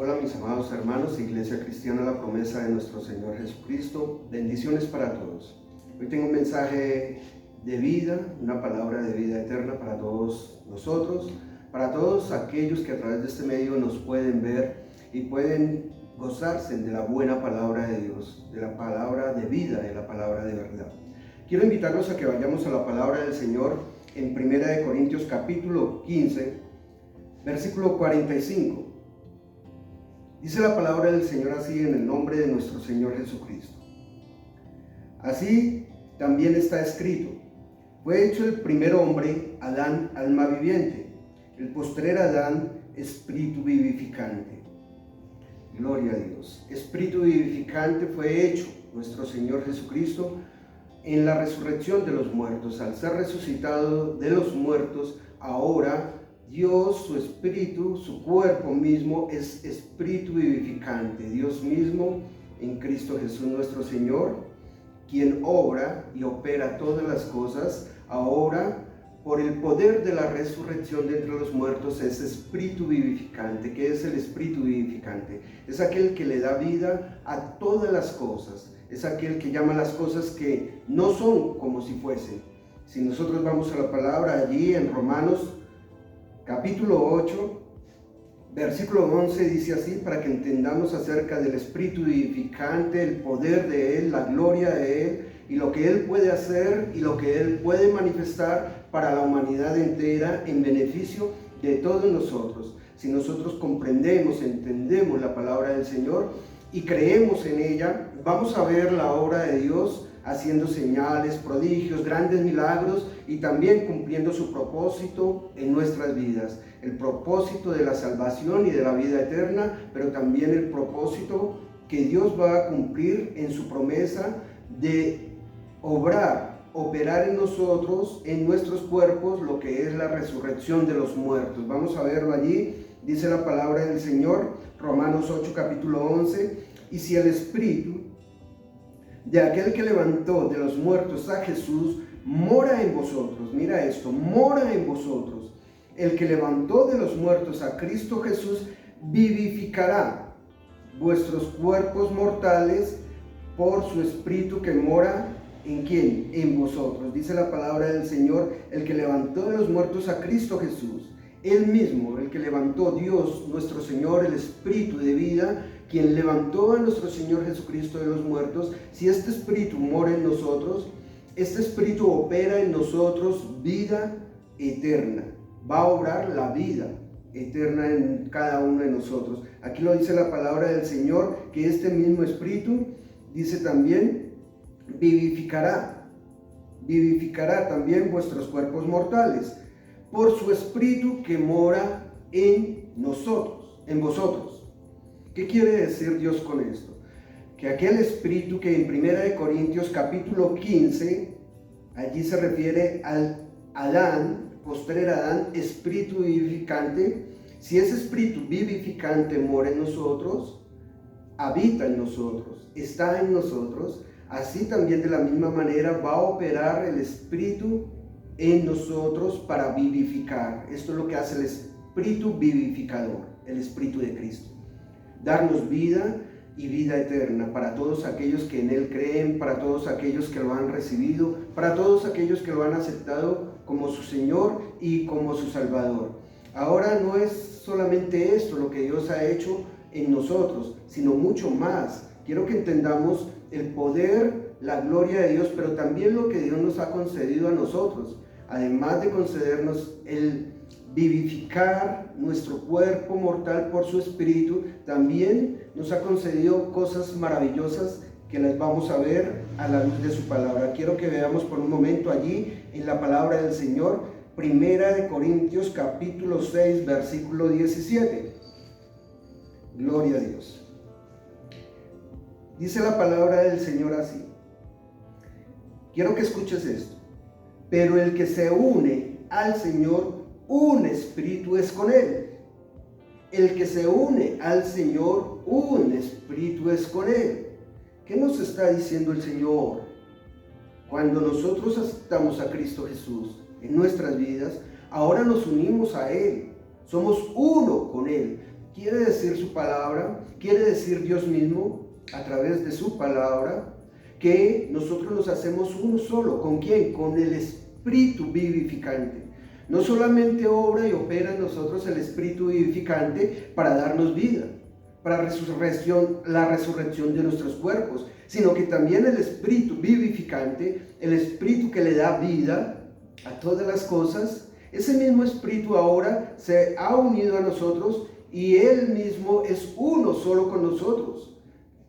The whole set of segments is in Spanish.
Hola mis amados hermanos, Iglesia Cristiana La Promesa de nuestro Señor Jesucristo, bendiciones para todos. Hoy tengo un mensaje de vida, una palabra de vida eterna para todos nosotros, para todos aquellos que a través de este medio nos pueden ver y pueden gozarse de la buena palabra de Dios, de la palabra de vida, de la palabra de verdad. Quiero invitarlos a que vayamos a la palabra del Señor en 1 Corintios capítulo 15, versículo 45. Dice la palabra del Señor así en el nombre de nuestro Señor Jesucristo. Así también está escrito: fue hecho el primer hombre, Adán, alma viviente, el postrer Adán, espíritu vivificante. Gloria a Dios. Espíritu vivificante fue hecho nuestro Señor Jesucristo en la resurrección de los muertos. Al ser resucitado de los muertos, ahora Dios, su espíritu, su cuerpo mismo es espíritu vivificante. Dios mismo en Cristo Jesús nuestro Señor, quien obra y opera todas las cosas, ahora por el poder de la resurrección de entre los muertos es espíritu vivificante. ¿Qué es el espíritu vivificante? Es aquel que le da vida a todas las cosas. Es aquel que llama las cosas que no son como si fuesen. Si nosotros vamos a la palabra allí en Romanos capítulo 8, versículo 11, dice así, para que entendamos acerca del espíritu vivificante, el poder de Él, la gloria de Él, y lo que Él puede hacer y lo que Él puede manifestar para la humanidad entera en beneficio de todos nosotros. Si nosotros comprendemos, entendemos la palabra del Señor y creemos en ella, vamos a ver la obra de Dios haciendo señales, prodigios, grandes milagros y también cumpliendo su propósito en nuestras vidas. El propósito de la salvación y de la vida eterna, pero también el propósito que Dios va a cumplir en su promesa de operar en nosotros, en nuestros cuerpos, lo que es la resurrección de los muertos. Vamos a verlo allí, dice la palabra del Señor, Romanos 8, capítulo 11, y si el Espíritu de aquel que levantó de los muertos a Jesús mora en vosotros, mira esto, mora en vosotros, el que levantó de los muertos a Cristo Jesús vivificará vuestros cuerpos mortales por su Espíritu que mora ¿en quién? En vosotros. Dice la palabra del Señor, el que levantó de los muertos a Cristo Jesús, Él mismo, el que levantó Dios, nuestro Señor, el Espíritu de vida, quien levantó a nuestro Señor Jesucristo de los muertos. Si este Espíritu mora en nosotros, este Espíritu opera en nosotros vida eterna. Va a obrar la vida eterna en cada uno de nosotros. Aquí lo dice la palabra del Señor, que este mismo Espíritu, dice también, vivificará también vuestros cuerpos mortales, por su Espíritu que mora en nosotros, en vosotros. ¿Qué quiere decir Dios con esto? Que aquel Espíritu que en 1 Corintios capítulo 15, allí se refiere al Adán, postrer Adán, Espíritu vivificante. Si ese Espíritu vivificante mora en nosotros, habita en nosotros, está en nosotros, así también de la misma manera va a operar el Espíritu en nosotros para vivificar. Esto es lo que hace el Espíritu vivificador, el Espíritu de Cristo. Darnos vida y vida eterna para todos aquellos que en Él creen, para todos aquellos que lo han recibido, para todos aquellos que lo han aceptado como su Señor y como su Salvador. Ahora no es solamente esto lo que Dios ha hecho en nosotros, sino mucho más. Quiero que entendamos el poder, la gloria de Dios, pero también lo que Dios nos ha concedido a nosotros. Además de concedernos el vivificar nuestro cuerpo mortal por su Espíritu, también nos ha concedido cosas maravillosas que las vamos a ver a la luz de su palabra. Quiero que veamos por un momento allí en la palabra del Señor, 1 Corintios capítulo 6, versículo 17. Gloria a Dios. Dice la palabra del Señor así. Quiero que escuches esto. Pero el que se une al Señor, un espíritu es con Él. El que se une al Señor, un espíritu es con Él. ¿Qué nos está diciendo el Señor? Cuando nosotros aceptamos a Cristo Jesús en nuestras vidas, ahora nos unimos a Él. Somos uno con Él. quiere decir su palabra, quiere decir Dios mismo a través de su palabra, que nosotros nos hacemos uno solo. ¿Con quién? Con el Espíritu vivificante. No solamente obra y opera en nosotros el Espíritu vivificante para darnos vida, para la resurrección de nuestros cuerpos, sino que también el Espíritu vivificante, el Espíritu que le da vida a todas las cosas, ese mismo Espíritu ahora se ha unido a nosotros y Él mismo es uno solo con nosotros.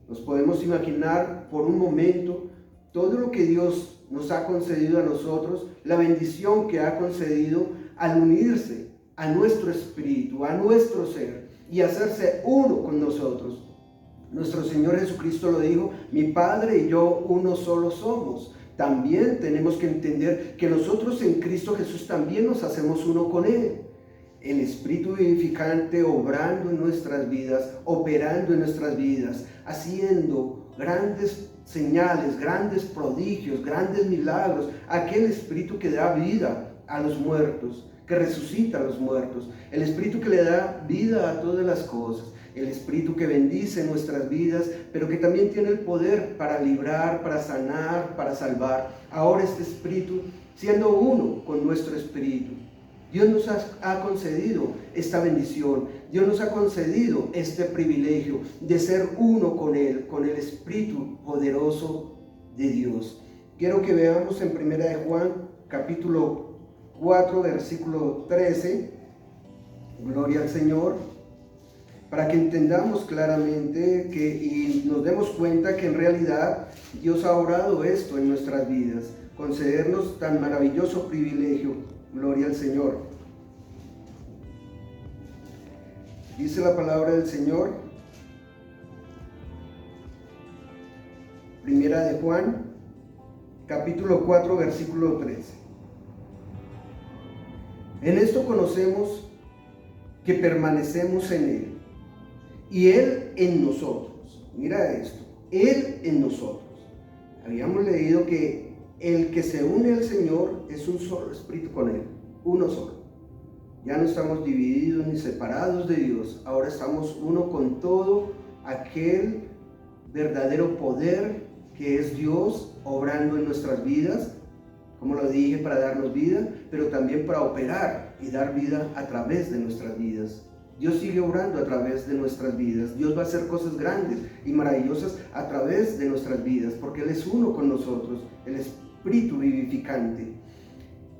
Nos podemos imaginar por un momento todo lo que Dios nos ha concedido a nosotros, la bendición que ha concedido al unirse a nuestro espíritu, a nuestro ser y hacerse uno con nosotros. Nuestro Señor Jesucristo lo dijo: mi Padre y yo uno solo somos. También tenemos que entender que nosotros en Cristo Jesús también nos hacemos uno con Él. El Espíritu vivificante obrando en nuestras vidas, operando en nuestras vidas, haciendo grandes señales, grandes prodigios, grandes milagros. Aquel Espíritu que da vida a los muertos, que resucita a los muertos. El Espíritu que le da vida a todas las cosas. El Espíritu que bendice nuestras vidas, pero que también tiene el poder para librar, para sanar, para salvar. Ahora este Espíritu siendo uno con nuestro Espíritu. Dios nos ha concedido esta bendición. Dios nos ha concedido este privilegio de ser uno con Él, con el Espíritu poderoso de Dios. Quiero que veamos en 1 de Juan, capítulo 4, versículo 13. Gloria al Señor. Para que entendamos claramente y nos demos cuenta que en realidad Dios ha obrado esto en nuestras vidas, concedernos tan maravilloso privilegio. Gloria al Señor. Dice la palabra del Señor, Primera de Juan, capítulo 4, versículo 13. En esto conocemos que permanecemos en Él y Él en nosotros. Mira esto, Él en nosotros. Habíamos leído que el que se une al Señor es un solo espíritu con Él, uno solo. Ya no estamos divididos ni separados de Dios, ahora estamos uno con todo aquel verdadero poder que es Dios obrando en nuestras vidas, como lo dije, para darnos vida, pero también para operar y dar vida a través de nuestras vidas. Dios sigue obrando a través de nuestras vidas. Dios va a hacer cosas grandes y maravillosas a través de nuestras vidas, porque Él es uno con nosotros, el Espíritu vivificante.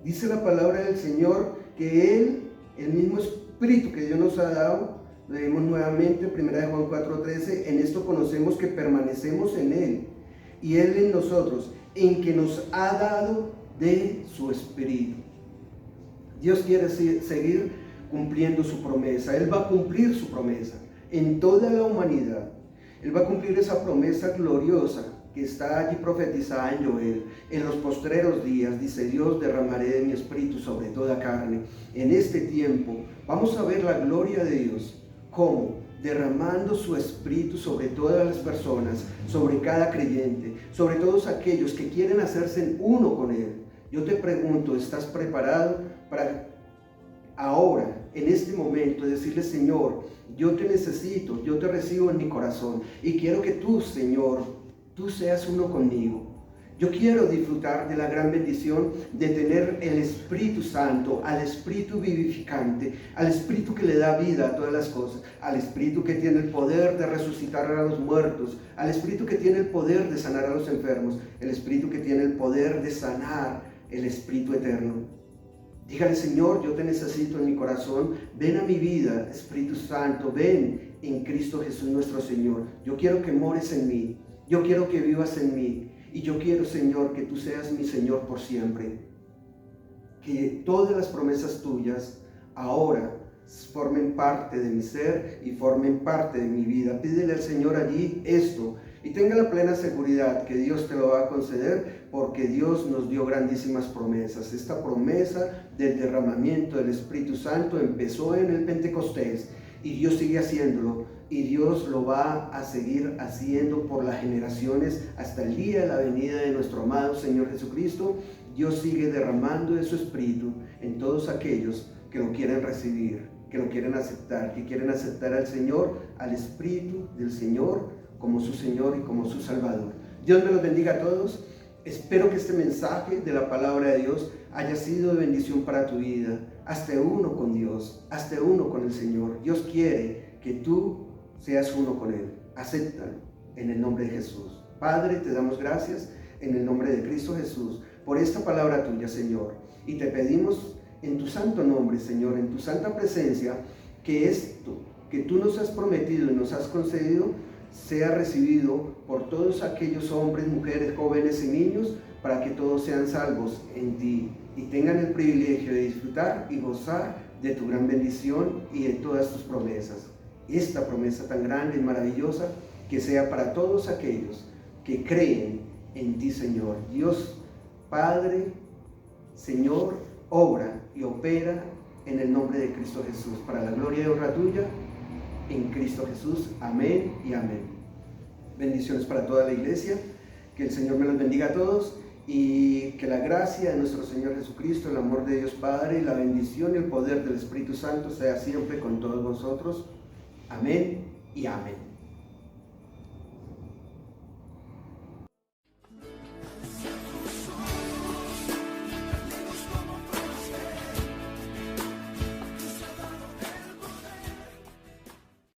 Dice la palabra del Señor que Él, el mismo Espíritu que Dios nos ha dado, leemos nuevamente 1 de Juan 4:13, en esto conocemos que permanecemos en Él y Él en nosotros, en que nos ha dado de su Espíritu. Dios quiere seguir cumpliendo su promesa. Él va a cumplir su promesa en toda la humanidad. Él va a cumplir esa promesa gloriosa que está allí profetizada en Joel. En los postreros días, dice Dios, derramaré de mi espíritu sobre toda carne. En este tiempo vamos a ver la gloria de Dios. ¿Cómo? Derramando su espíritu sobre todas las personas, sobre cada creyente, sobre todos aquellos que quieren hacerse uno con Él. Yo te pregunto, ¿estás preparado para ahora, en este momento, decirle: Señor, yo te necesito, yo te recibo en mi corazón y quiero que tú, Señor, tú seas uno conmigo? Yo quiero disfrutar de la gran bendición de tener el Espíritu Santo, al Espíritu vivificante, al Espíritu que le da vida a todas las cosas, al Espíritu que tiene el poder de resucitar a los muertos, al Espíritu que tiene el poder de sanar a los enfermos, el Espíritu que tiene el poder de sanar, el Espíritu eterno. Dígale: Señor, yo te necesito en mi corazón, ven a mi vida, Espíritu Santo, ven en Cristo Jesús nuestro Señor. Yo quiero que mores en mí, yo quiero que vivas en mí, y yo quiero, Señor, que tú seas mi Señor por siempre. Que todas las promesas tuyas ahora formen parte de mi ser y formen parte de mi vida. Pídele al Señor allí esto y tenga la plena seguridad que Dios te lo va a conceder, porque Dios nos dio grandísimas promesas. Esta promesa del derramamiento del Espíritu Santo empezó en el Pentecostés y Dios sigue haciéndolo, y Dios lo va a seguir haciendo por las generaciones hasta el día de la venida de nuestro amado Señor Jesucristo. Dios sigue derramando de su Espíritu en todos aquellos que lo quieren recibir. que lo quieren aceptar, que quieren aceptar al Señor, al Espíritu del Señor, como su Señor y como su Salvador. Dios me los bendiga a todos. Espero que este mensaje de la palabra de Dios haya sido de bendición para tu vida. Hazte uno con Dios, hazte uno con el Señor. Dios quiere que tú seas uno con Él. Acéptalo en el nombre de Jesús. Padre, te damos gracias en el nombre de Cristo Jesús por esta palabra tuya, Señor. Y te pedimos en tu santo nombre, Señor, en tu santa presencia, que esto que tú nos has prometido y nos has concedido sea recibido por todos aquellos hombres, mujeres, jóvenes y niños, para que todos sean salvos en ti y tengan el privilegio de disfrutar y gozar de tu gran bendición y de todas tus promesas. Esta promesa tan grande y maravillosa, que sea para todos aquellos que creen en ti, Señor. Dios, Padre, Señor, obra y opera en el nombre de Cristo Jesús, para la gloria y honra tuya, en Cristo Jesús. Amén y amén. Bendiciones para toda la iglesia. Que el Señor me los bendiga a todos y que la gracia de nuestro Señor Jesucristo, el amor de Dios Padre y la bendición y el poder del Espíritu Santo sea siempre con todos vosotros. Amén y amén.